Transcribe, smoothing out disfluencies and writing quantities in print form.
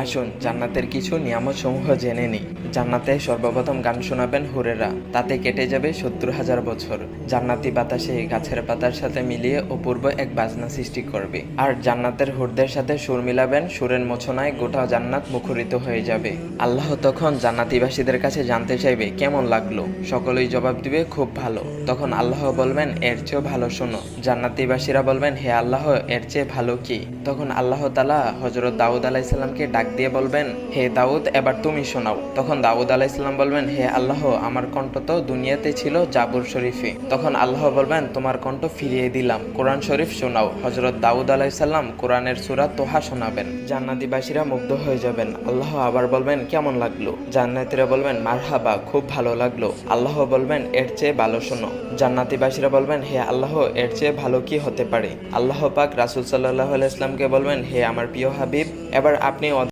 আসুন জান্নাতের কিছু নিয়ামত সমূহ জেনে নিই। জান্নাতে সর্বপ্রথম গান শোনাবেন হুরেরা, তাতে কেটে যাবে 70,000 বছর। জান্নাতি বাতাসে গাছের পাতার সাথে মিলিয়ে অপূর্ব এক বাজনা সৃষ্টি করবে। আর জান্নাতের হুরদের সাথে সুর মিলাবেন, সুরের মোছনায় গোটা জান্নাত মুখরিত হয়ে যাবে। আল্লাহ তখন জান্নাতিবাসীদের কাছে জানতে চাইবে কেমন লাগলো। সকলেই জবাব দিবে খুব ভালো। তখন আল্লাহ বলবেন এর চেয়েও ভালো শোনো। জান্নাতিবাসীরা বলবেন হে আল্লাহ, এর চেয়ে ভালো কি? তখন আল্লাহ তাআলা হযরত দাউদ আলাইহিসসালামকে ডাক দিয়ে বলবেন হে দাউদ, এবার তুমি শোনাও। তখন দাউদ আলাইহিসসালাম বলবেন হে আল্লাহ, আমার কণ্ঠ তো দুনিয়াতে ছিল জাবুর শরীফে। তখন আল্লাহ বলবেন তোমার কণ্ঠ ফিরিয়ে দিলাম, কোরআন শরীফ শোনাও। হযরত দাউদ আলাইহিসসালাম কোরআনের সূরা তোহা শোনাবেন। জান্নাতিবাসীরা মুগ্ধ হয়ে যাবেন। আল্লাহ আবার বলবেন কেমন লাগলো? জান্নাতীরা বলবেন মারহাবা, খুব ভালো লাগলো। আল্লাহ বলবেন এর চেয়ে ভালো শোনো। জান্নাতিবাসীরা বলবেন হে আল্লাহ, এর চেয়ে ভালো কি হতে পারে? আল্লাহ পাক রাসূল সাল্লাল্লাহু আলাইহি ওয়াসাল্লামকে বলবেন হে আমার প্রিয় হাবিব, এবার আপনি